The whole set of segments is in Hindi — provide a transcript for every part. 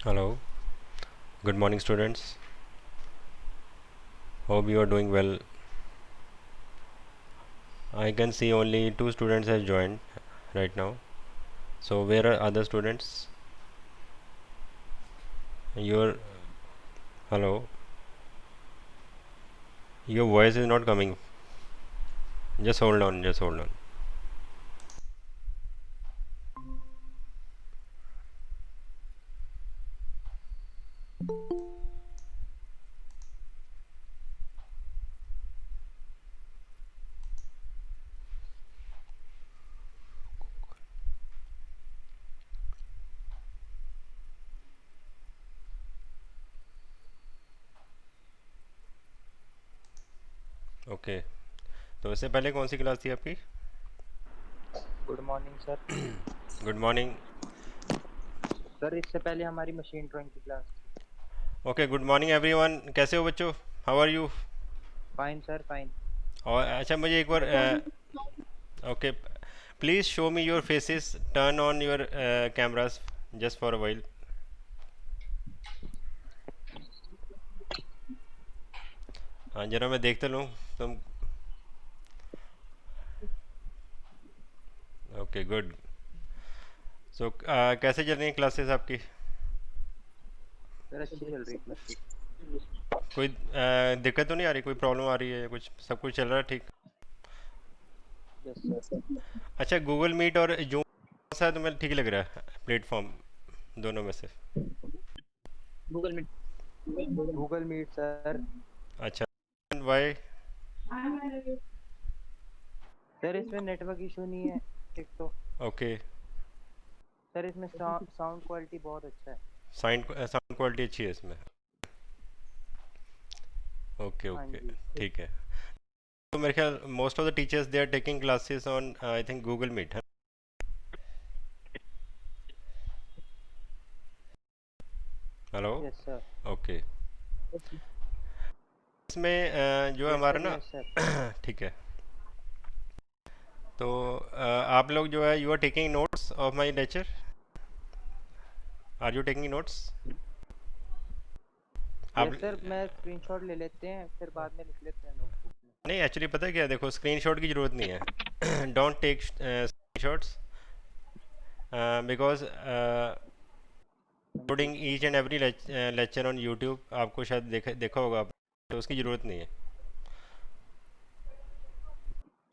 Hello, good morning, students. Hope you are doing well. I can see only two students have joined right now. So, where are other students? Your hello, your voice is not coming. Just hold on, just hold on. Okay, तो इससे पहले कौन सी क्लास थी आपकी? Good morning sir. Good morning. Sir इससे पहले हमारी मशीन ड्राइंग की क्लास थी। Okay, good morning everyone. कैसे हो बच्चों? How are you? Fine sir fine. और अच्छा, मुझे एक बार okay, please show me your faces. Turn on your cameras just for a while. हाँ, जरा मैं देखता लूँ. तुम ओके, गुड. सो कैसे चल रही हैं क्लासेस आपकी? सर अच्छी चल रही क्लासेस। कोई दिक्कत तो नहीं आ रही? कोई प्रॉब्लम आ रही है? कुछ सब कुछ चल रहा है ठीक? Yes sir. अच्छा, गूगल मीट और जूम कौन सा तुम्हें ठीक लग रहा है प्लेटफॉर्म दोनों में से? Google Meet. Google Meet sir. अच्छा, वाई? सर इसमें नेटवर्क इशू नहीं है एक तो। ओके. सर इसमें साउंड क्वालिटी बहुत अच्छा है। साउंड क्वालिटी अच्छी है इसमें? ओके हाँ ओके, जी। ठीक है. तो मेरे ख्याल most of the teachers they are taking classes on I think Google Meet है. हेलो. Yes sir. ओके. इसमें जो यस हमारा सर ना यस सर। ठीक है. तो आप लोग जो है, you are taking notes of my lecture? Are you taking notes? आप यस सर मैं स्क्रीनशॉट ले लेते हैं फिर बाद में लिख लेते हैं नोटबुक में। नहीं, एक्चुअली पता है क्या है, देखो स्क्रीनशॉट की ज़रूरत नहीं है. डोंट टेक स्क्रीनशॉट्स बिकॉज हाँ जी। Uploading each and every lecture on YouTube आपको शायद देखा होगा आप, तो उसकी ज़रूरत नहीं है.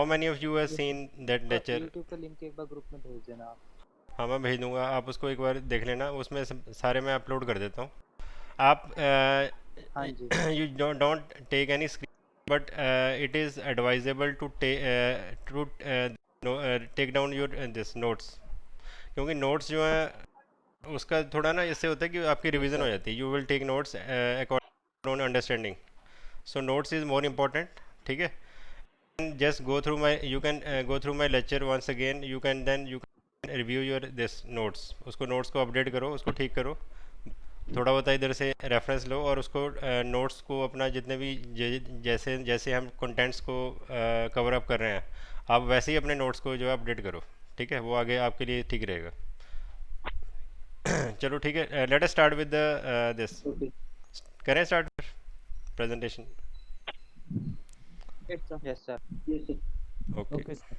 How many of you have seen that lecture? YouTube का लिंक एक बार ग्रुप में भेज देना आप। हाँ, मैं भेज दूंगा, आप उसको एक बार देख लेना. उसमें सारे मैं अपलोड कर देता हूँ. आप हाँ जी। You don't take any screen, but it is advisable to take down your this notes. क्योंकि नोट्स जो है उसका थोड़ा ना इससे होता है कि आपकी यस रिवीजन हो सर। जाती है. You will take notes according own understanding. So notes is more important. ठीक है. Just go through my you can go through my lecture once again. You can review your this notes. उसको नोट्स को अपडेट करो, उसको ठीक करो. थोड़ा बहुत इधर से रेफरेंस लो और उसको नोट्स को अपना जितने भी जैसे जैसे हम कंटेंट्स को कवर अप कर रहे हैं, आप वैसे ही अपने नोट्स को जो है अपडेट करो. ठीक है, वो आगे आपके लिए ठीक रहेगा. चलो ठीक है, let us start with the this. करें start presentation? Yes sir. Okay. Okay sir.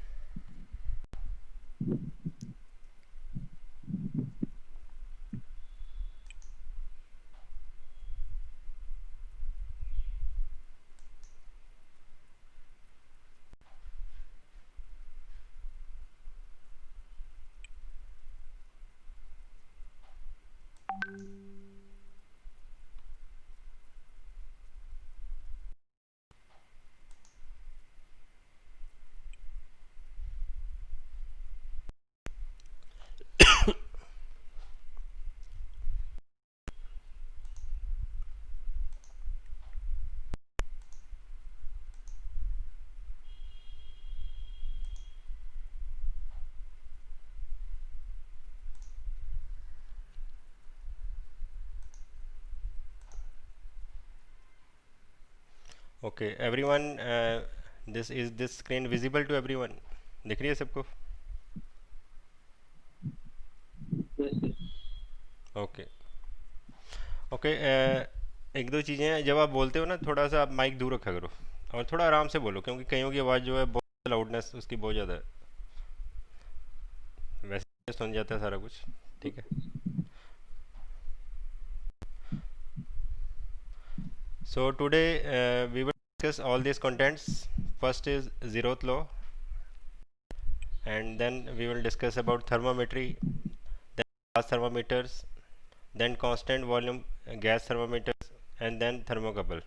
Okay everyone, this screen visible to everyone? दिख रही है सबको? ओके. ओके। एक दो चीज़ें हैं, जब आप बोलते हो ना थोड़ा सा आप माइक दूर रखा करो और थोड़ा आराम से बोलो, क्योंकि कईयों की आवाज़ जो है बहुत लाउडनेस उसकी बहुत ज़्यादा है। वैसे सुन जाता है सारा कुछ, ठीक है। So today we will discuss all these contents. First is zeroth law, and then we will discuss about thermometry, then gas thermometers, then constant volume gas thermometers, and then thermocouple.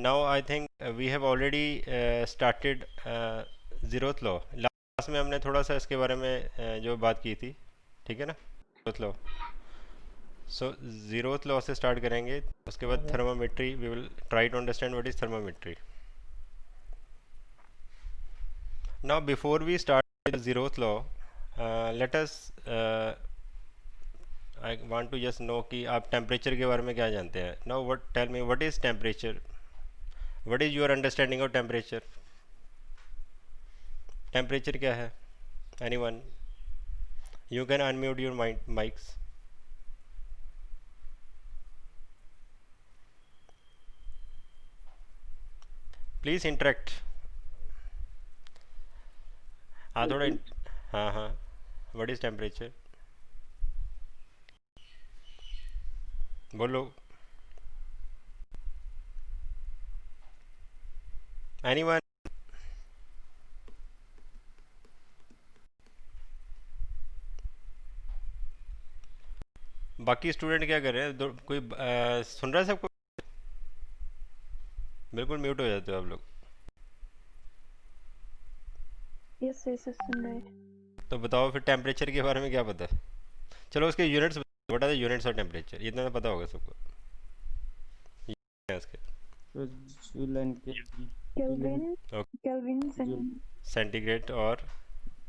Now I think we have already started zeroth law. Last में हमने थोड़ा सा इसके बारे में जो बात की थी, ठीक है ना, zeroth law. So zeroth law से स्टार्ट करेंगे, उसके बाद thermometry. We will try to understand what is thermometry. Now, before we start with the zeroth law, let us. I want to just know कि आप टेम्परेचर के बारे में क्या जानते हैं. Now, what tell me what is temperature? What is your understanding of temperature? Temperature क्या है? Anyone? You can unmute your mics. Please interact. हाँ थोड़ा हाँ हाँ. What is temperature? बोलो. Anyone? बाकी स्टूडेंट क्या कर रहे हैं? कोई सुन रहा है सबको? बिल्कुल म्यूट हो जाते हो आप लोग. यस यस सुन रहे हैं। तो बताओ फिर टेम्परेचर के बारे में क्या पता है? चलो उसके units, what are the units of temperature, इतना तो पता होगा सबको. इसके तो joule and kelvin, kelvin okay. Kelvin joule, centigrade और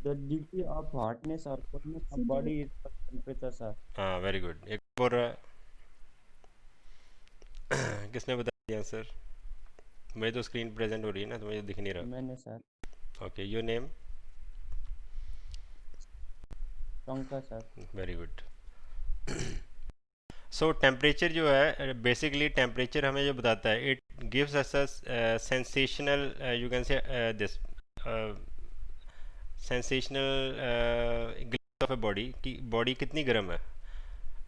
the degree of hotness or coldness of body is the temperature, sir. हाँ वेरी गुड. एक बोल रहा है. किसने बता दिया आंसर? मेरी तो स्क्रीन प्रेजेंट हो रही है ना, तो मुझे दिख नहीं रहा. मैंने सर. Okay, your name? टोंका sir. Very good. So temperature जो है, बेसिकली टेम्परेचर हमें जो बताता है, it gives us a sensational, you can say this sensational glimpse of a body, कि बॉडी कितनी गर्म है.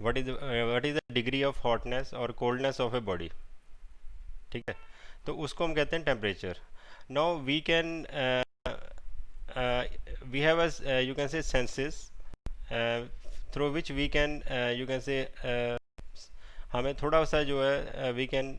What is the degree of hotness और कोल्डनेस ऑफ ए बॉडी, ठीक है. तो उसको हम कहते हैं temperature. Now we can we have a you can say senses through which we can you can say हमें थोड़ा सा जो है वी कैन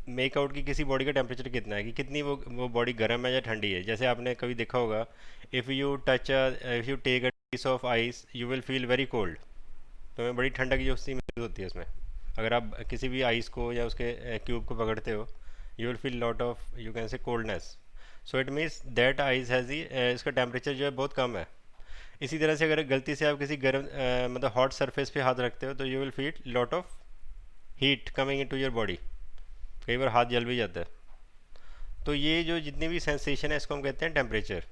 मेक आउट कि किसी बॉडी का टेम्परेचर कितना है, कि कितनी वो बॉडी गर्म है या ठंडी है. जैसे आपने कभी देखा होगा, if you take a piece of ice you will feel very cold. तो हमें बड़ी ठंडक जो सी महसूस होती है उसमें. अगर आप किसी भी आइस को या उसके क्यूब को पकड़ते हो, you will feel lot of you can से coldness. So it means that ice has he इसका टेम्परेचर जो है बहुत कम है. इसी तरह से अगर गलती से आप किसी गर्म मतलब हॉट सरफेस पे हाथ रखते हो, तो you will feel lot of heat coming into your body. कई बार हाथ जल भी जाता है. तो ये जो जितनी भी सेंसेशन है इसको हम कहते हैं टेम्परेचर,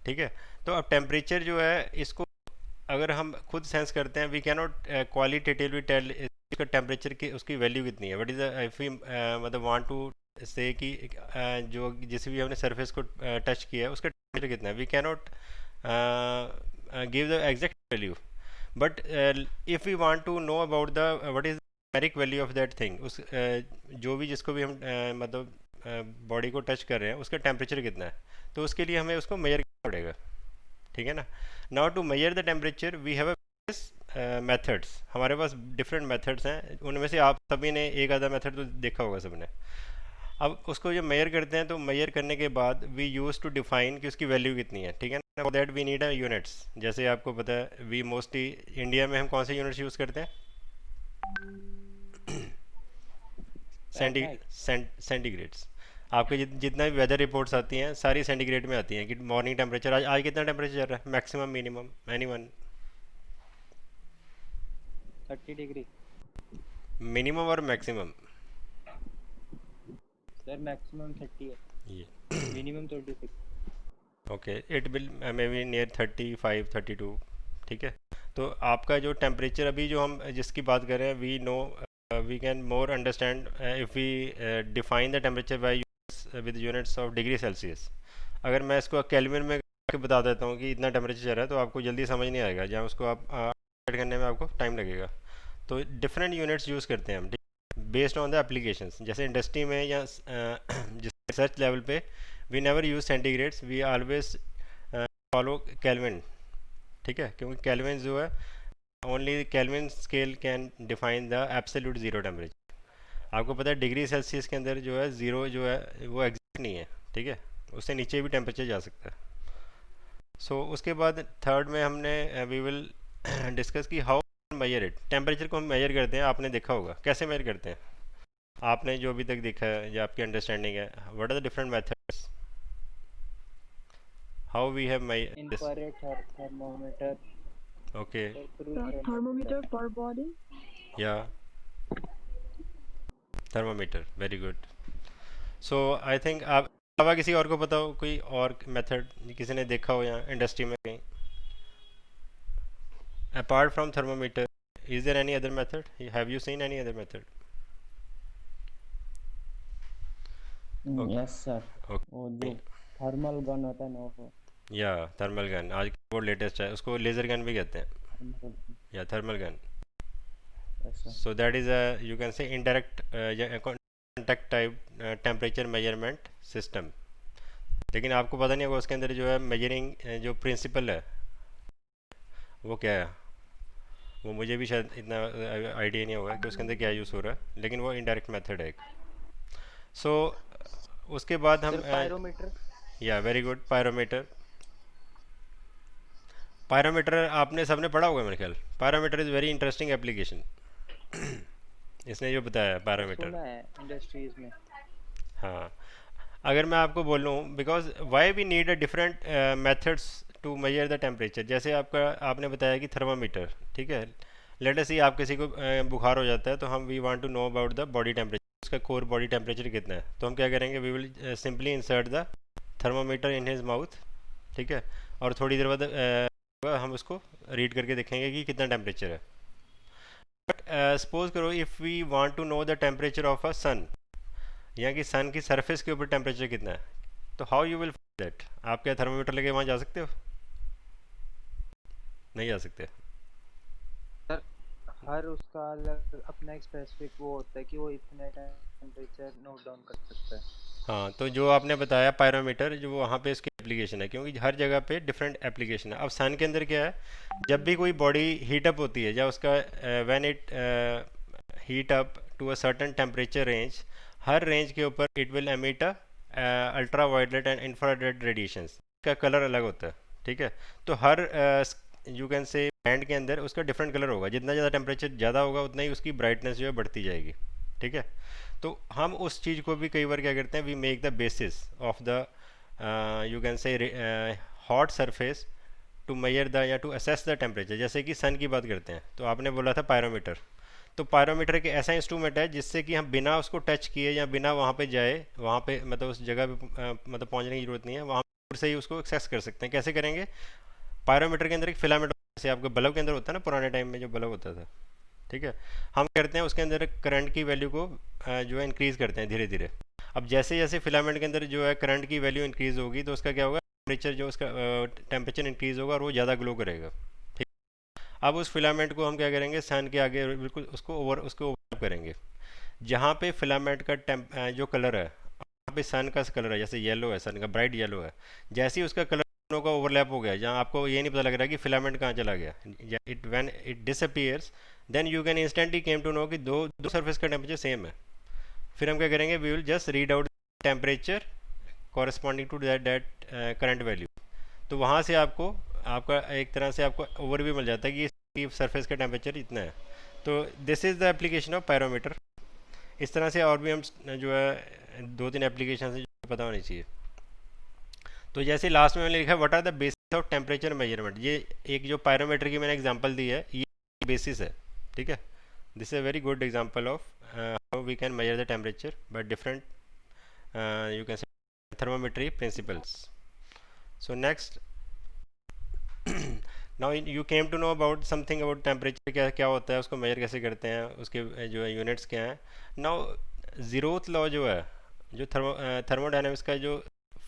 ठीक है. तो अब टेम्परेचर जो है इसको अगर हम खुद सेंस करते हैं, we can not qualitatively tell इसका टेम्परेचर की उसकी वैल्यू कितनी है. व्हाट इज़ इफ वी मतलब वांट टू से कि जो जिस भी हमने सरफेस को टच किया है उसका टेम्परेचर कितना है, we can not give the exact value. But if we want to know about the what is numeric value of that thing, उस जो भी जिसको भी हम मतलब बॉडी को टच कर रहे हैं उसका टेम्परेचर कितना है, तो उसके लिए हमें उसको मेजर करना पड़ेगा, ठीक है ना. Now to measure the temperature we have methods. हमारे पास डिफरेंट मेथड्स हैं, उनमें से आप सभी ने एक आधा मेथड तो देखा होगा सबने. अब उसको जब मेजर करते हैं तो मेजर करने के बाद वी यूज़ टू डिफाइन कि उसकी वैल्यू कितनी है, ठीक है ना. For that we need a units. जैसे आपको पता है वी मोस्टली इंडिया में हम कौन से यूनिट्स यूज़ करते हैं? सेंटीग्रेड्स. आपके जितना भी वेदर रिपोर्ट्स आती हैं सारी सेंटीग्रेड में आती हैं कि मॉर्निंग टेम्परेचर आज कितना टेम्परेचर चल रहा है, maximum minimum, anyone? 30 degree minimum और मैक्सिमम? सर. मैक्सिमम 30 है, ये minimum 36. Okay, it will may be near 35 32, ठीक है. तो आपका जो टेम्परेचर अभी जो हम जिसकी बात कर रहे हैं, we know we can more understand if we define the temperature by with units of degree Celsius. अगर मैं इसको केल्विन में करके बता देता हूँ कि इतना टेम्परेचर चल रहा है, तो आपको जल्दी समझ नहीं आएगा, जहाँ उसको आप ऐड करने में आपको टाइम लगेगा। तो डिफरेंट यूनिट्स यूज़ करते हैं हम बेस्ड ऑन द एप्लीकेशंस। जैसे इंडस्ट्री में या जिस रिसर्च लेवल पे we never use centigrades, we always follow kelvin. ठीक है, क्योंकि केल्विन जो है, only kelvin scale can define the absolute zero temperature. आपको पता है डिग्री सेल्सियस के अंदर जो है ज़ीरो जो है वो एग्जिस्ट नहीं है। ठीक है, उससे नीचे भी टेम्परेचर जा सकता है। सो उसके बाद थर्ड में हमने वी विल डिस्कस की हाउ मेजर इट। टेम्परेचर को हम मेजर करते हैं, आपने देखा होगा कैसे मेजर करते हैं, आपने जो अभी तक देखा है, जो आपकी अंडरस्टैंडिंग है, what are the different methods how we have this. Infrared thermometer okay, और क्रूज The thermometer. thermometer per body. या thermometer, very good. So I think आप अलावा किसी और को पता हो कोई और मेथड किसी ने देखा हो यहाँ इंडस्ट्री में कहीं, apart from thermometer, is there any other method, have you seen any other method? Yes sir, वो ओके, जो थर्मल गन होता है ना वो। या थर्मल गन आज बहुत लेटेस्ट है, उसको लेज़र गन भी कहते हैं, थर्मल, या thermal gun. Yes sir. So that is a, you can say, indirect contact type temperature measurement system। लेकिन आपको पता नहीं होगा उसके अंदर जो है मेजरिंग जो प्रिंसिपल है वो क्या है, वो मुझे भी शायद इतना आइडिया नहीं होगा कि उसके अंदर क्या यूज़ हो रहा है, लेकिन वो इनडायरेक्ट मेथड है एक। सो उसके बाद हम सर पायरोमीटर। या वेरी गुड, पायरोमीटर। पायरोमीटर आपने सबने पढ़ा होगा मेरे ख्याल, pyrometer is very interesting application. इसने जो बताया पायरोमीटर, सुना है इंडस्ट्रीज में। हाँ, अगर मैं आपको बोलूँ because why we need a different methods to measure the temperature. जैसे आपका आपने बताया कि थर्मामीटर, ठीक है, लेट अस सी आप किसी को बुखार हो जाता है, तो हम we want to know about the body temperature, उसका कोर बॉडी टेम्परेचर कितना है, तो हम क्या करेंगे, we will simply insert the thermometer in his mouth. ठीक है, और थोड़ी देर बाद हम उसको रीड करके देखेंगे कि कितना टेम्परेचर है। बट सपोज करो if we want to know the temperature of a sun, यहाँ की सन की सरफेस के ऊपर टेम्परेचर कितना है, तो हाउ यू विल दैट? आप क्या थर्मामीटर लेके वहाँ जा सकते हो? नहीं जा सकते। सर हर उसका अलग अपना एक स्पेसिफिक वो होता है कि वो इतने टेम्परेचर नोट डाउन कर सकता है। हाँ, तो जो आपने बताया पायरोमीटर, जो वहाँ पे इसकी एप्लीकेशन है, क्योंकि हर जगह पे डिफरेंट एप्लीकेशन है। अब सन के अंदर क्या है, जब भी कोई बॉडी हीट अप होती है, या उसका when it heat up to a certain temperature range, हर रेंज के ऊपर it will emit a ultraviolet and infrared radiations, का कलर अलग होता है। ठीक है, तो हर यू कैन से बैंड के अंदर उसका डिफरेंट कलर होगा, जितना ज़्यादा टेम्परेचर ज़्यादा होगा उतना ही उसकी ब्राइटनेस जो है बढ़ती जाएगी। ठीक है, तो हम उस चीज़ को भी कई बार क्या करते हैं, we make the basis of the you can say hot surface to measure the या टू असेस द टेम्परेचर। जैसे कि सन की बात करते हैं, तो आपने बोला था पायरोमीटर, तो पायरोमीटर एक ऐसा इंस्ट्रूमेंट है जिससे कि हम बिना उसको टच किए या बिना वहाँ पे जाए, वहाँ पे मतलब उस जगह पे मतलब पहुँचने की ज़रूरत नहीं है, वहाँ से ही उसको एक्सेस कर सकते हैं। कैसे करेंगे? पायरोमीटर के अंदर एक फिलामेंट, जैसे आपके बल्ब के अंदर होता है ना, पुराने टाइम में जो बल्ब होता था, ठीक है, हम करते हैं उसके अंदर करंट की वैल्यू को जो है इंक्रीज़ करते हैं धीरे धीरे। अब जैसे जैसे फिलामेंट के अंदर जो है करंट की वैल्यू इंक्रीज़ होगी, तो उसका क्या होगा, टेम्परेचर जो उसका टेम्परेचर इंक्रीज़ होगा और वो ज़्यादा ग्लो करेगा। ठीक, अब उस फिलामेंट को हम क्या करेंगे, सन के आगे बिल्कुल उसको ओवरलैप करेंगे। जहाँ पे फिलामेंट का जो कलर है, यहाँ पे सन का कलर है, जैसे येलो है, सन का ब्राइट येलो है, जैसे ही उसका कलर दोनों का ओवरलैप हो गया, जहाँ आपको ये नहीं पता लग रहा कि फिलामेंट कहाँ चला गया, it when it disappears, then you can instantly came to know कि दो दो सरफेस का टेम्परेचर सेम है। फिर हम क्या करेंगे, we will just read out temperature corresponding to that that current value. तो वहाँ से आपको आपका एक तरह से आपको ओवरव्यू मिल जाता है कि इसकी सरफेस का टेम्परेचर इतना है। तो this is the application of pyrometer. इस तरह से और भी हम जो है दो तीन एप्लीकेशन है जो पता होनी चाहिए। तो जैसे लास्ट में मैंने लिखा है what are the basis of temperature measurement, ये एक जो पायरोमीटर की मैंने एग्जांपल दी है, ये बेसिस है। ठीक है, this is a very good example of how we can measure the temperature by different you can say thermometry principles. So next, now you came to know about something about temperature, क्या क्या होता है, उसको मेजर कैसे करते हैं, उसके जो है यूनिट्स क्या हैं. नाउ ज़ीरोथ लॉ जो है, जो थर्मोडायनेमिक्स का जो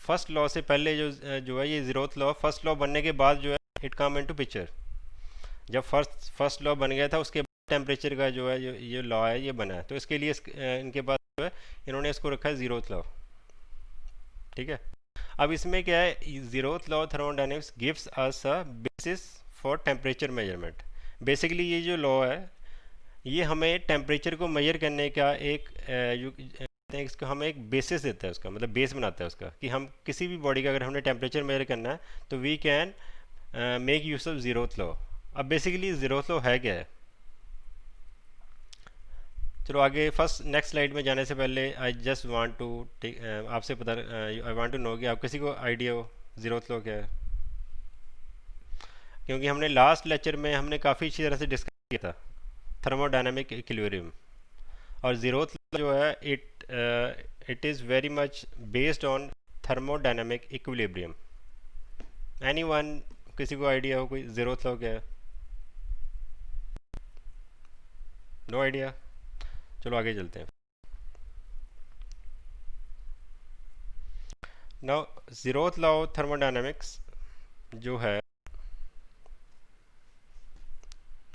फर्स्ट लॉ से पहले जो है ये ज़ीरोथ लॉ फर्स्ट लॉ बनने के बाद जो है इट कम इनटू पिक्चर. जब फर्स्ट लॉ बन गया था उसके बाद टेम्परेचर का जो है ये लॉ है ये बना है. तो इसके लिए इनके पास जो है इन्होंने इसको रखा है ज़ीरोथ लॉ. ठीक है. अब इसमें क्या है, zeroth law thermodynamics gives us a basis for temperature measurement. Basically ये जो लॉ है ये हमें टेम्परेचर को मेजर करने का इसको हमें एक बेसिस देता है, उसका मतलब बेस बनाता है उसका, कि हम किसी भी बॉडी का अगर हमने टेम्परेचर मेजर करना है तो we can make use of zeroth law. अब बेसिकली ज़ीरोथ लॉ है क्या है. चलो आगे फर्स्ट नेक्स्ट स्लाइड में जाने से पहले आई जस्ट वांट टू आपसे पता आई वांट टू नो कि आप किसी को आइडिया हो ज़ीरोथ लॉ क्या है. क्योंकि हमने लास्ट लेक्चर में हमने काफ़ी अच्छी तरह से डिस्कस किया था थर्मोडायनामिक इक्विलिब्रियम, और ज़ीरोथ लॉ जो है it is very much based on thermodynamic equilibrium. Anyone, किसी को आइडिया हो कोई ज़ीरोथ लॉ क्या है. No idea. चलो आगे चलते हैं. नाउ ज़ीरोथ लॉ थर्मोडायनामिक्स जो है,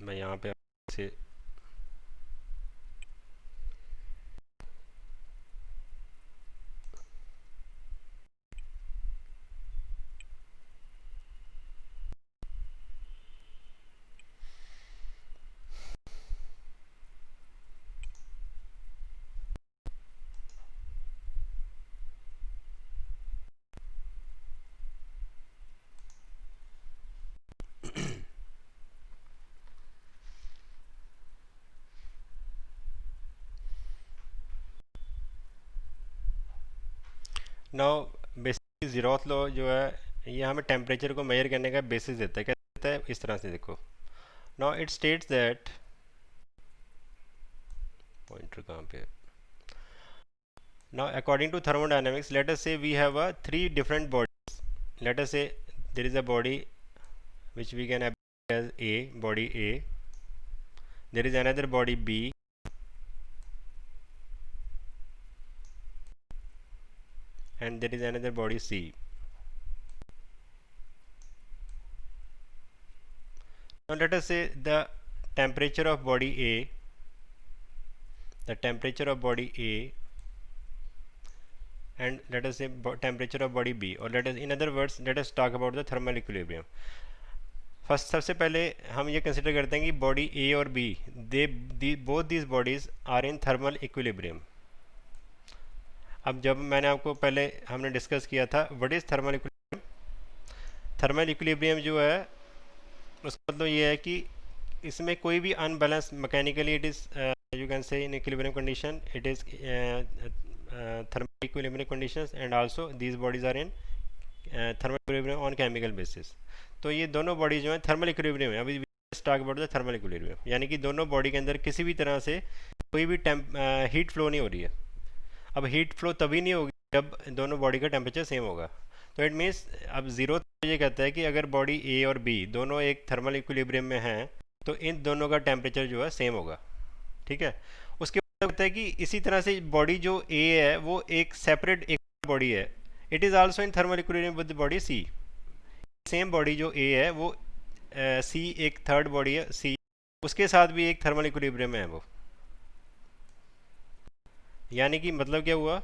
मैं यहाँ पे से नाउ बेसिकली ज़ीरोथ लॉ जो है ये हमें टेम्परेचर को मेजर करने का बेसिस देता है. कैसे देता है, इस तरह से देखो. Now it states that, pointer कहाँ पे है. Now according to thermodynamics let us say we have a 3 different bodies. Let us say there is a body which we can have as A, body A. There is another body B, and there is another body C. Now let us say the temperature of body A, the temperature of body A, and let us say temperature of body B, or let us, in other words, let us talk about the thermal equilibrium. First सबसे पहले हम ये कंसिडर करते हैं कि बॉडी ए और B both these bodies are in thermal equilibrium. अब जब मैंने आपको पहले हमने डिस्कस किया था what is thermal equilibrium. Thermal equilibrium जो है उसका मतलब ये है कि इसमें कोई भी unbalance mechanically it is you can say in equilibrium condition it is thermal equilibrium conditions, and also these bodies are in thermal equilibrium on chemical basis. तो ये दोनों बॉडी जो है थर्मल इक्विलिब्रियम है. अभी talk about the thermal equilibrium, यानी कि दोनों बॉडी के अंदर किसी भी तरह से कोई भी हीट फ्लो नहीं हो रही है. अब हीट फ्लो तभी नहीं होगी जब दोनों बॉडी का टेम्परेचर सेम होगा. तो इट मीन्स अब ज़ीरो ये कहता है कि अगर बॉडी ए और बी दोनों एक थर्मल इक्विलिब्रियम में हैं तो इन दोनों का टेम्परेचर जो है सेम होगा. ठीक है. उसके बाद कहता है कि इसी तरह से बॉडी जो ए है वो एक सेपरेट एक बॉडी है, it is also in thermal equilibrium with body C. Same body जो ए है वो सी एक थर्ड बॉडी है सी, उसके साथ भी एक थर्मल इक्विलिब्रियम में है वो. यानी कि मतलब क्या हुआ,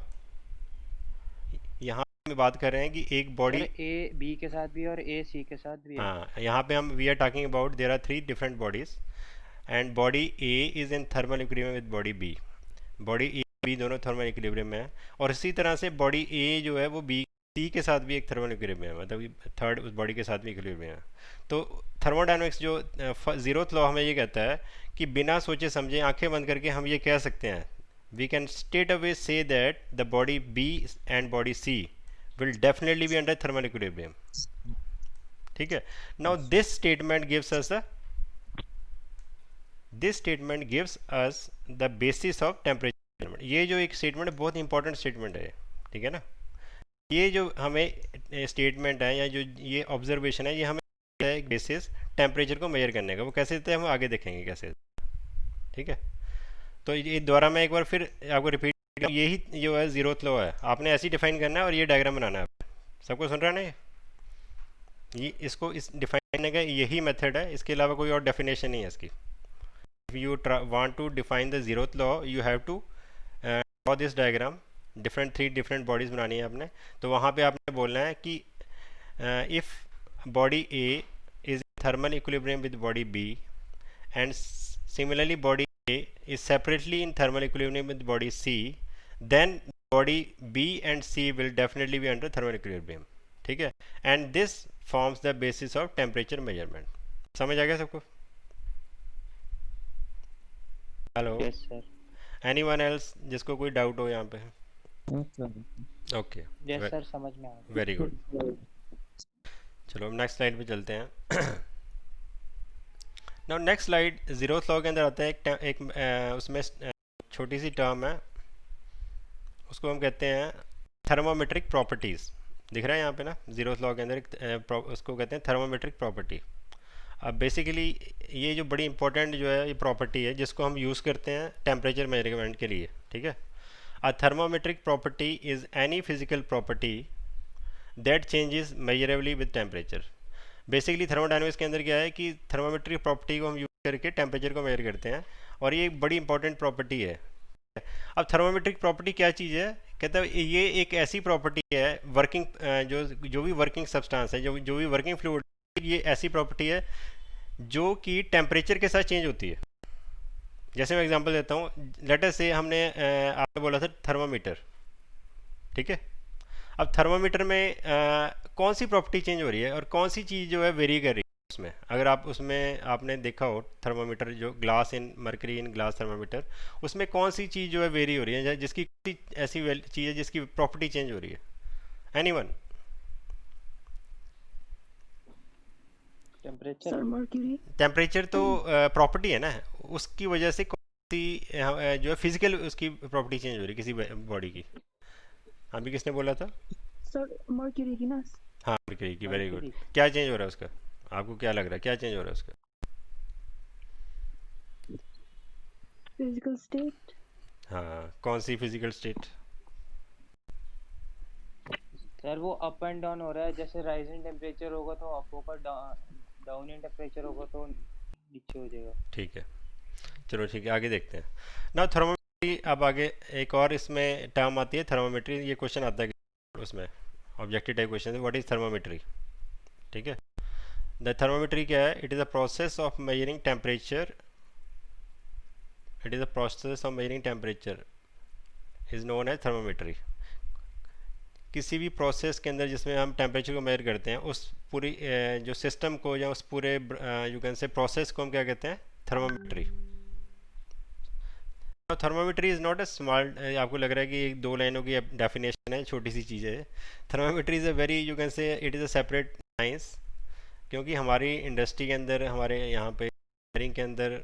यहाँ में बात कर रहे हैं कि एक बॉडी ए बी के साथ भी और ए सी के साथ भी है. हाँ, यहाँ पे हम we are talking about there are 3 different bodies and body A is in thermal equilibrium with body B. Body A B दोनों थर्मल इक्विलिब्रियम में है, और इसी तरह से बॉडी ए जो है वो बी सी के साथ भी एक थर्मल इक्विलिब्रियम है, मतलब थर्ड उस बॉडी के साथ भी इक्विलिब्रियम है. तो थर्मोडायनामिक्स जो ज़ीरोथ लॉ हमें ये कहता है कि बिना सोचे समझे आंखें बंद करके हम ये कह सकते हैं, we can straight away say that the body B and body C will definitely be under thermal equilibrium. ठीक है. Now this statement gives us the basis of temperature. ये जो एक स्टेटमेंट है बहुत इंपॉर्टेंट स्टेटमेंट है. ठीक है ना. ये जो हमें स्टेटमेंट है या जो ये ऑब्जर्वेशन है ये हमें बेसिस टेम्परेचर को मेजर करने का। वो कैसे देते हैं हम आगे देखेंगे कैसे, ठीक है। तो ये दोबारा मैं एक बार फिर आपको रिपीट, यही जो है ज़ीरोथ लॉ है, आपने ऐसे ही डिफाइन करना है और ये डायग्राम बनाना है। सबको सुन रहा है ना ये इसको इस डिफाइन करने का यही मेथड है, इसके अलावा कोई और डेफिनेशन नहीं है इसकी। If you want to define the zeroth law you have to draw this diagram, three different bodies बनानी है आपने। तो वहाँ पे आपने बोलना है कि if body A is in thermal equilibrium with body B and similarly body A is separately in thermal equilibrium with body C, then body B and C will definitely be under thermal equilibrium, ठीक है। and this forms the basis of temperature measurement। समझ आ गया सबको? Hello, yes sir. Anyone else जिसको कोई डाउट हो यहाँ पे? ओके, यस सर, समझ में आ गया। Very good. चलो हम नेक्स्ट स्लाइड पे चलते हैं। Now next slide zeroth law के अंदर आता है उसमें छोटी सी टर्म है, उसको हम कहते हैं थर्मोमेट्रिक प्रॉपर्टीज़। दिख रहा है यहाँ पे ना, ज़ीरोथ लॉ के अंदर उसको कहते हैं थर्मोमेट्रिक प्रॉपर्टी। अब बेसिकली ये जो बड़ी इंपॉर्टेंट जो है ये प्रॉपर्टी है जिसको हम यूज़ करते हैं टेम्परेचर मेजरमेंट के लिए, ठीक है। A thermometric property is any physical property that changes measurably with temperature. Basically thermodynamics के अंदर क्या है कि थर्मोमेट्रिक प्रॉपर्टी को हम यूज़ करके टेम्परेचर को मेजर करते हैं और ये एक बड़ी इंपॉर्टेंट प्रॉपर्टी है। अब थर्मोमेट्रिक प्रॉपर्टी क्या चीज़ है? कहता है ये एक ऐसी प्रॉपर्टी है वर्किंग जो भी वर्किंग सब्सटेंस है, जो भी वर्किंग फ्लूइड, ये ऐसी प्रॉपर्टी है जो कि टेम्परेचर के साथ चेंज होती है। जैसे मैं एग्जांपल देता हूँ, लेट अस से हमने आपने बोला था थर्मोमीटर, ठीक है। अब थर्मोमीटर में कौन सी प्रॉपर्टी चेंज हो रही है और कौन सी चीज़ जो है वेरी कर रही है उसमें? अगर आप उसमें आपने देखा हो थर्मोमीटर जो glass in mercury in glass thermometer, उसमें कौन सी चीज़ जो है वेरी हो रही है, जिसकी ऐसी चीज़ है जिसकी प्रॉपर्टी चेंज हो रही है? Anyone? Temperature. Sir mercury. Temperature तो प्रॉपर्टी है ना, उसकी वजह से कौन सी जो है फिजिकल उसकी प्रॉपर्टी चेंज हो रही है किसी बॉडी की? अभी किसने बोला था? सर मर्क्यूरी की ना। हाँ मर्करी की, वेरी गुड। मर्क्यूरी। क्या चेंज हो रहा है उसका? आपको क्या लग रहा है क्या चेंज हो रहा है उसका? Physical state. हाँ, कौन सी फिजिकल स्टेट? सर वो अप एंड डाउन हो रहा है, जैसे राइजिंग टेम्परेचर होगा तो अप होगा, डाउन इन टेम्परेचर होगा तो नीचे हो जाएगा। ठीक है, चलो ठीक है आगे देखते हैं ना। थर्मोमेट्री, अब आगे एक और इसमें टर्म आती है थर्मोमेट्री। ये क्वेश्चन आता है उसमें, ऑब्जेक्टिव टाइप क्वेश्चन है, व्हाट इज थर्मोमेट्री, ठीक है। द थर्मोमेट्री क्या है? It is a process of measuring temperature, it is a process of measuring temperature is known as thermometry. किसी भी प्रोसेस के अंदर जिसमें हम टेम्परेचर को मेजर करते हैं, उस पूरी जो सिस्टम को या उस पूरे यू कैन से प्रोसेस को हम क्या कहते हैं? Thermometry. Thermometry is not a small, आपको लग रहा है कि एक दो लाइनों की डेफिनेशन है, छोटी सी चीज़ है। Thermometry is a very you can से it is a separate science, क्योंकि हमारी इंडस्ट्री के अंदर, हमारे यहाँ पे इंजीनियरिंग के अंदर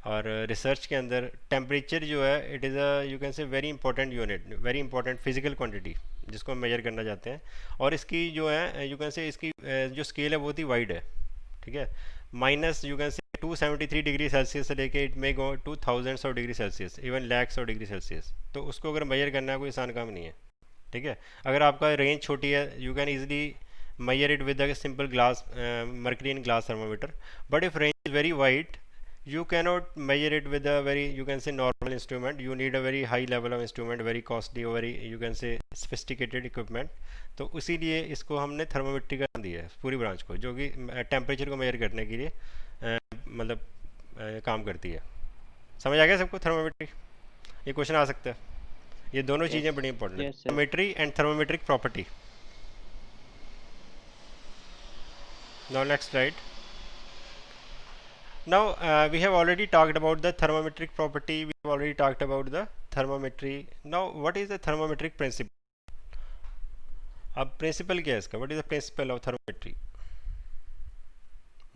और रिसर्च के अंदर टेम्परेचर जो है it is a you can say very important unit, very important physical quantity जिसको हम मेजर करना चाहते हैं। और इसकी जो है यू कैन से इसकी जो स्केल है बहुत ही वाइड है, ठीक है। माइनस यू कैन से 273 डिग्री सेल्सियस से लेके it may go two thousands of degree Celsius, even lakhs of degree Celsius. तो उसको अगर मेजर करना कोई आसान काम नहीं है, ठीक है। अगर आपका रेंज छोटी है you can easily measure it with a simple glass mercury in glass thermometer, but if range is very wide you cannot measure it with a very you can say normal instrument, you need a very high level of instrument, very costly or very you can say sophisticated equipment। तो इसीलिए इसको हमने थर्मोमेट्री का नाम दिया है पूरी ब्रांच को, जो कि टेम्परेचर को मेजर करने के लिए मतलब काम करती है। समझ आ गया सबको थर्मोमेट्री? ये क्वेश्चन आ सकता है, ये दोनों चीज़ें बड़ी इंपॉर्टेंट है, thermometry and thermometric property. Now next slide. Now we have already talked about the thermometric property, we have already talked about the thermometry. Now what is the thermometric principle? अब principle क्या है इसका? What is the principle of thermometry?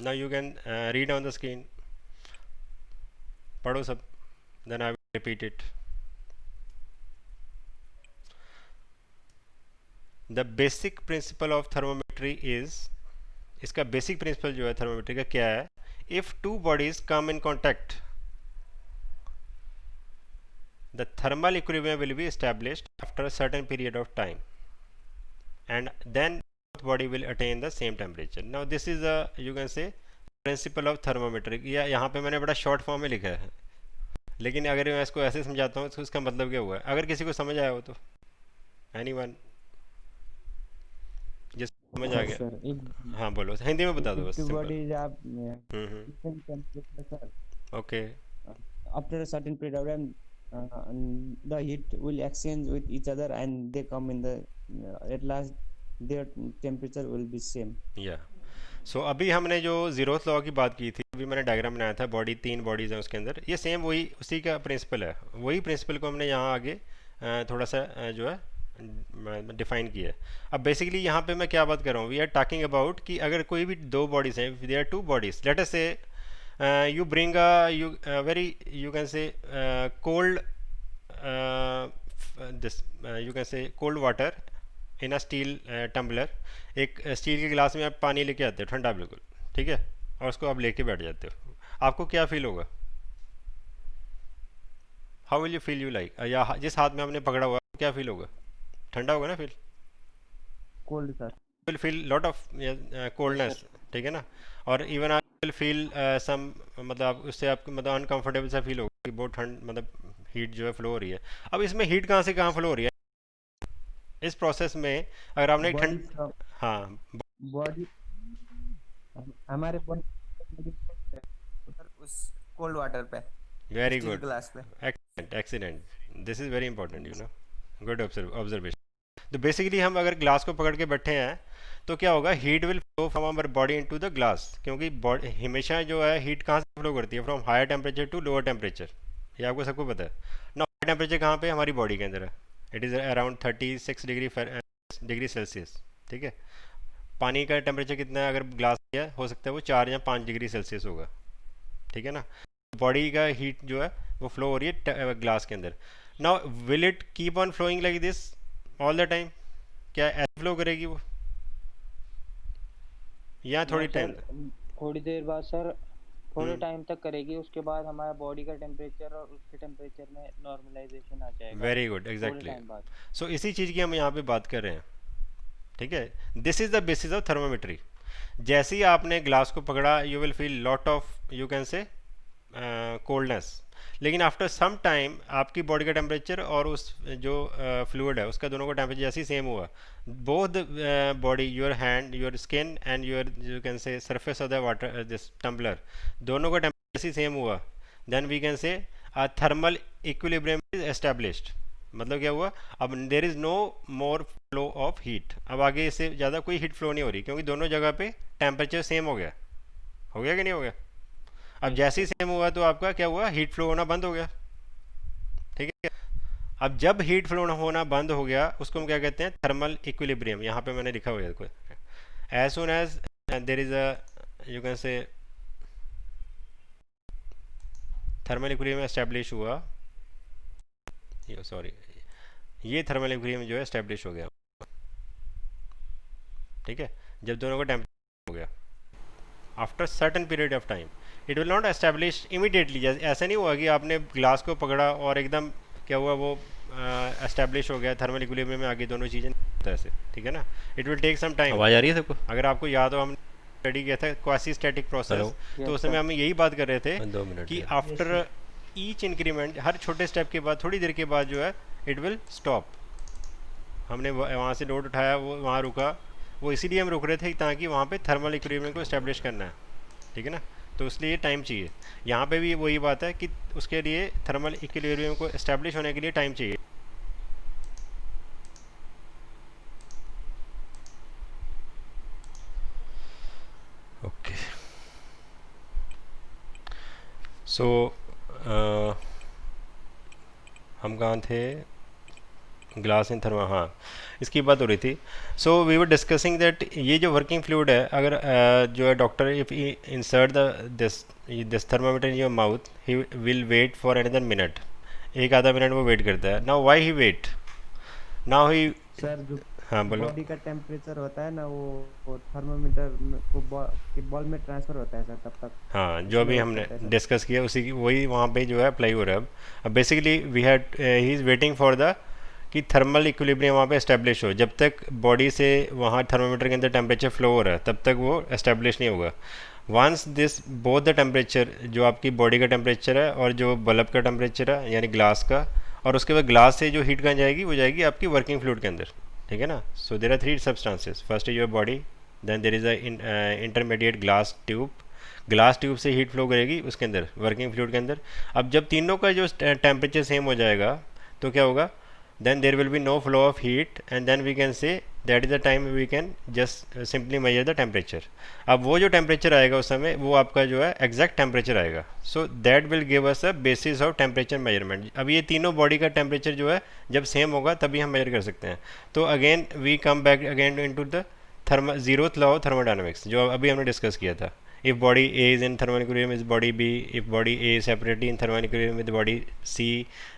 Now you can read on the screen, पढ़ो सब, then I will repeat it. The basic principle of thermometry is इसका बेसिक प्रिंसिपल जो है थर्मोमीटर का क्या है, if two bodies come in contact the thermal equilibrium will be established after a certain period of time and then both body will attain the same temperature. Now this is a, you can say, principle of thermometer. या यहाँ पे मैंने बड़ा शॉर्ट फॉर्म में लिखा है, लेकिन अगर मैं इसको ऐसे समझाता हूँ तो उसका मतलब क्या हुआ है, अगर किसी को समझ आया हो तो एनीवन, जिस समझ आ हाँ गया, सर, एक हाँ बोलो, हिंदी में बता दो if बस two simple. bodies are hmm, same temperature, sir, okay, after a certain period of time, the heat will exchange with each other and they come in the at last their temperature will be same. या सो अभी हमने जो जीरोथ लॉ की बात की थी, अभी मैंने डायग्राम बनाया था, बॉडी 3 बॉडीज़ हैं उसके अंदर, ये सेम वही उसी का प्रिंसिपल है, वही प्रिंसिपल को हमने यहाँ आगे थोड़ा सा जो है डिफाइन किया है। अब बेसिकली यहाँ पे मैं क्या बात कर रहा हूँ, वी आर टॉकिंग अबाउट कि अगर कोई भी दो बॉडीज़ हैं, they are two bodies, let us say you bring a very, you can say, cold this you can say cold water in a steel tumbler, एक स्टील के गिलास में आप पानी लेके आते हो ठंडा बिल्कुल, ठीक है, और उसको आप लेके बैठ जाते हो, आपको क्या फील होगा, how will you feel, you like, या जिस हाथ में आपने पकड़ा हुआ क्या फील होगा, ठंडा होगा ना feel, Cold, sir. Will feel lot of coldness, ठीक है ना, और इवन आप विल फील सम, मतलब उससे आपको मतलब अनकंफर्टेबल सा फील होगा कि बहुत ठंड, मतलब हीट जो है फ्लो हो रही है। अब इसमें हीट कहाँ से कहाँ फ्लो हो रही है, इस प्रोसेस में अगर आपने Body ठंड, from हाँ body हमारे body उधर उस कोल्ड वाटर पे, वेरी स्टील गुड, ग्लास पे। Excellent excellent, this is very important, you know, good observation. तो बेसिकली हम अगर ग्लास को पकड़ के बैठे हैं तो क्या होगा, heat will flow from our body into the glass, क्योंकि बॉडी हमेशा जो है हीट कहाँ से फ्लो करती है, from higher temperature to lower temperature, ये आपको सबको पता है ना। हायर टेम्परेचर कहाँ पे, हमारी बॉडी के अंदर है, it is around 36 degree Celsius, ठीक है। पानी का टेम्परेचर कितना है, अगर ग्लास है हो सकता है वो 4 या 5 डिग्री सेल्सियस होगा, ठीक है ना। बॉडी का हीट जो है वो फ्लो हो रही है ग्लास के अंदर। Now will it keep on flowing like this all the time, क्या ऐसे फ्लो करेगी वो, या थोड़ी टाइम, थोड़ी देर बाद सर, थोड़े हम्म। टाइम तक करेगी, उसके बाद हमारा बॉडी का टेम्परेचर और उसके टेम्परेचर में नॉर्मलाइजेशन आ जाएगा वेरी गुड, थोड़े एग्जैक्टली। टाइम बाद। सो इसी चीज़ की हम यहाँ पे बात कर रहे हैं, ठीक है। This is the basis of thermometry. जैसे ही आपने ग्लास को पकड़ा, you will feel lot of, you can से, कोल्डनेस, लेकिन आफ्टर सम टाइम आपकी बॉडी का टेम्परेचर और उस जो फ्लूइड है उसका दोनों का टेम्परेचर जैसे ही सेम हुआ, both body, your hand, your skin and your, you can say, surface of the water, this tumbler, दोनों का टेम्परेचर जैसे ही सेम हुआ, then we can say a thermal equilibrium is established. मतलब क्या हुआ, अब there is no more flow of heat, अब आगे इससे ज़्यादा कोई हीट फ्लो नहीं हो रही, क्योंकि दोनों जगह पे टेम्परेचर सेम हो गया, हो गया कि नहीं हो गया। अब जैसे ही सेम हुआ तो आपका क्या हुआ, हीट फ्लो होना बंद हो गया, ठीक है। अब जब हीट फ्लो होना बंद हो गया उसको हम क्या कहते हैं, थर्मल इक्विलिब्रियम, यहाँ पे मैंने लिखा हुआ है देखो, as soon as there is a, you can say, thermal equilibrium establish हुआ, सॉरी, ये थर्मल इक्विलिब्रियम जो है एस्टेब्लिश हो गया, ठीक है, जब दोनों का टेम्परेचर हो गया after certain period of time, it will not establish immediately, ऐसा नहीं हुआ कि आपने ग्लास को पकड़ा और एकदम क्या हुआ वो एस्टेब्लिश हो गया थर्मल इक्विलिब्रियम में, आगे दोनों चीज़ें तरह से, ठीक है ना, it will take some time. आवाज़ आ रही है सबको, अगर आपको याद हो हम स्टडी किया था क्वासी स्टैटिक प्रोसेस, तो उस समय हम यही बात कर रहे थे 2 मिनट कि आफ्टर ईच इंक्रीमेंट, हर छोटे स्टेप के बाद थोड़ी देर के बाद जो है इट विल स्टॉप। हमने वहाँ से लोड उठाया, वो वहाँ रुका, वो इसीलिए हम रुक रहे थे ताकि वहाँ पे थर्मल इक्विलिब्रियम को इस्टेब्लिश करना है, ठीक है ना, तो इसलिए टाइम चाहिए। यहाँ पे भी वही बात है कि उसके लिए थर्मल इक्विलिब्रियम को इस्टेब्लिश होने के लिए टाइम चाहिए। ओके, सो हम कहाँ थे, ग्लास इन थर्मा, हाँ इसकी बात हो रही थी। So we were discussing that ये जो वर्किंग फ्लूइड है, अगर जो है doctor if insert this thermometer in your mouth, he will wait for another minute, एक आधा मिनट वो वेट करता है। Now why he wait, now he, sir जो हाँ बोलो। बॉडी का टेम्परेचर होता है ना, वो थर्मोमीटर को बॉल में ट्रांसफर होता है सर तब तक। हाँ जो अभी इसलिए हमने होता है सर। डिस्कस किया उसी की वही वहाँ पे जो है अप्लाई हो रहा है अब basically we had he is waiting for the कि थर्मल इक्विलिब्रियम वहाँ पे एस्टेब्लिश हो। जब तक बॉडी से वहाँ थर्मोमीटर के अंदर टेम्परेचर फ्लो हो रहा है तब तक वो एस्टेब्लिश नहीं होगा। Once this both the temperature, जो आपकी बॉडी का टेम्परेचर है और जो बल्ब का टेम्परेचर है यानी ग्लास का, और उसके बाद ग्लास से जो हीट कहाँ जाएगी वो जाएगी आपकी वर्किंग फ्लूइड के अंदर, ठीक है ना। So there are 3 substances, first is your body, then there is a intermediate glass tube, glass tube से हीट फ्लो करेगी उसके अंदर वर्किंग फ्लूइड के अंदर। अब जब तीनों का जो टेम्परेचर सेम हो जाएगा तो क्या होगा, then there will be no flow of heat and then we can say that is the time we can just simply measure the temperature। अब वो जो टेम्परेचर आएगा उस समय वो आपका जो है एग्जैक्ट टेम्परेचर आएगा। So that will give us a basis of temperature measurement. अब ये तीनों बॉडी का टेम्परेचर जो है जब सेम होगा तभी हम मेजर कर सकते हैं। तो again we come back again into the zeroth law of thermodynamics जो अभी हमने डिस्कस किया था। if body A is in thermal equilibrium with body B, if body A is separately in thermal equilibrium with body C,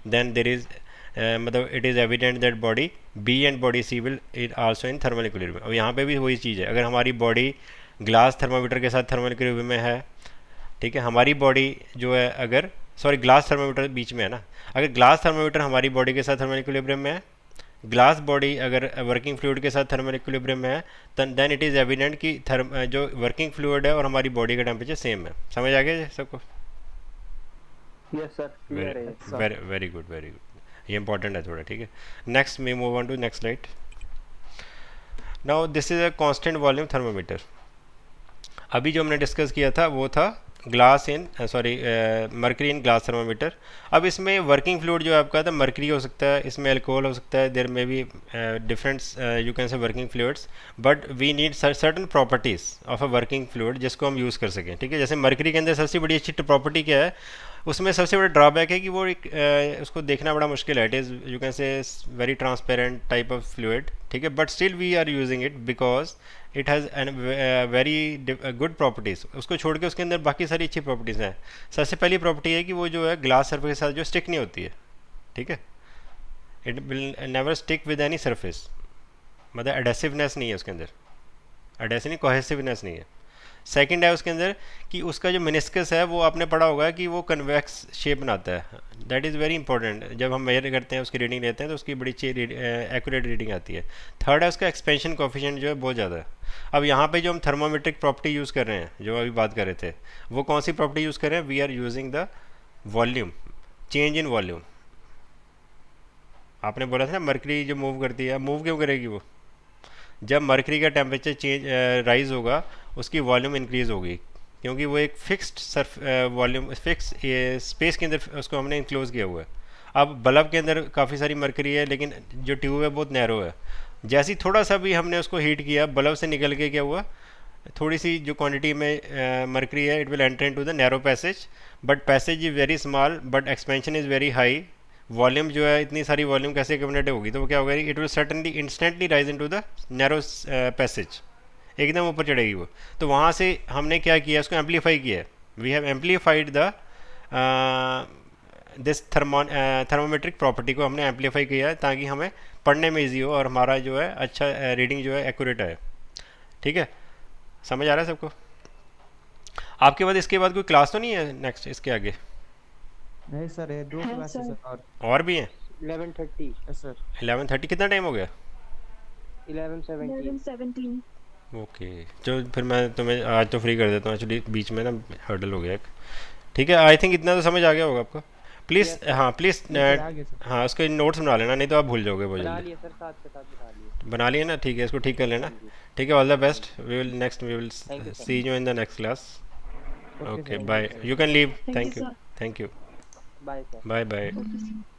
then there is मतलब it is evident that body B and body C will it also in thermal equilibrium. अब यहाँ पे भी वही चीज़ है, अगर हमारी बॉडी ग्लास थर्मामीटर के साथ थर्मल इक्विलिब्रियम में है, ठीक है, हमारी बॉडी जो है अगर सॉरी ग्लास थर्मामीटर बीच में है ना, अगर ग्लास थर्मामीटर हमारी बॉडी के साथ थर्मल इक्विलिब्रियम में है, ग्लास बॉडी अगर वर्किंग फ्लूइड के साथ थर्मल इक्विलिब्रियम में है देन इट इज़ एविडेंट कि जो वर्किंग फ्लूइड है और हमारी बॉडी का टेम्परेचर सेम है। समझ आ गया सबको? यस सर, क्लियर है। वेरी गुड वेरी गुड, ये इंपॉर्टेंट है थोड़ा, ठीक है। Next we move on to next slide. Now this is a constant volume thermometer. अभी जो हमने डिस्कस किया था वो था glass in mercury in glass thermometer. अब इसमें वर्किंग फ्लूइड जो आपका था मर्करी हो सकता है, इसमें अल्कोहल हो सकता है, there may be different you can say working fluids, but we need certain properties of a working fluid जिसको हम यूज़ कर सकें, ठीक है। जैसे मर्करी के अंदर सबसे बड़ी अच्छी प्रॉपर्टी क्या है, उसमें सबसे बड़ा ड्रॉबैक है कि वो एक उसको देखना बड़ा मुश्किल है। It is you can say very transparent type of fluid, ठीक है, but still we are using it because it has very good properties. उसको छोड़ के उसके अंदर बाकी सारी अच्छी प्रॉपर्टीज़ हैं। सबसे पहली प्रॉपर्टी है कि वो जो है ग्लास सरफेस के साथ जो स्टिक नहीं होती है, ठीक है, it will never stick with any surface, मतलब एडेसिवनेस नहीं है उसके अंदर, एडेसिव नहीं, कोहेसिवनेस नहीं है। सेकंड है उसके अंदर कि उसका जो मिनिस्कस है वो आपने पढ़ा होगा कि वो कन्वेक्स शेप बनाता है, दैट इज़ वेरी इंपॉर्टेंट। जब हम मेजर करते हैं उसकी रीडिंग लेते हैं तो उसकी बड़ी अच्छी एक्यूरेट रीडिंग आती है। थर्ड है उसका एक्सपेंशन कोफिशिएंट जो है बहुत ज़्यादा है। अब यहाँ पे जो हम थर्मोमेट्रिक प्रॉपर्टी यूज़ कर रहे हैं, जो अभी बात कर रहे थे, वो कौन सी प्रॉपर्टी यूज़ कर रहे हैं? We are using the volume, change in volume. आपने बोला था ना मर्करी जो मूव करती है, मूव क्यों करेगी वो? जब मर्करी का टेम्परेचर चेंज राइज होगा उसकी वॉल्यूम इंक्रीज़ होगी, क्योंकि वो एक फिक्स्ड वॉल्यूम फिक्स स्पेस के अंदर उसको हमने इंक्लोज किया हुआ है। अब बल्ब के अंदर काफ़ी सारी मर्करी है लेकिन जो ट्यूब है बहुत नैरो है। जैसे ही थोड़ा सा भी हमने उसको हीट किया, बल्ब से निकल के क्या हुआ, थोड़ी सी जो क्वांटिटी में मर्करी है it will enter into the narrow passage, but passage is very small but expansion is very high. Volume जो है इतनी सारी वॉल्यूम कैसे कम्युनिकेट होगी, तो वो क्या होगा, it will certainly instantly rise into the narrow passage, एकदम ऊपर चढ़ेगी वो। तो वहाँ से हमने क्या किया, उसको एम्पलीफाई किया है। We have amplified the this thermometric property को हमने एम्पलीफाई किया है ताकि हमें पढ़ने में ईजी हो और हमारा जो है अच्छा रीडिंग जो है एक्यूरेट है, ठीक है। समझ आ रहा है सबको? आपके बाद इसके बाद कोई क्लास तो नहीं है नेक्स्ट इसके आगे? नहीं सर, ये 2 हाँ, क्लासेस सर। और भी हैं? 11:30, यस सर। 11:30 कितना टाइम हो गया? 11:17। 11:17। ओके, तो फिर मैं तुम्हें आज तो फ्री कर देता हूँ, एक्चुअली बीच में ना हर्डल हो गया एक, ठीक है। आई थिंक इतना तो समझ आ गया होगा आपको। प्लीज़ हाँ प्लीज़ आगे सर। हाँ उसके नोट्स बना लेना, नहीं तो आप भूल जाओगे बहुत बना जल्दी। लिए सर, साथ के साथ बना लिए। बना लिए ना, ठीक है, इसको ठीक कर लेना, जी। ठीक है। All the best, we will Thank you, sir. See you in the next class. Okay, okay sir. Bye, you can leave, Thank you, sir. Thank you, bye sir. Bye bye. Okay, sir.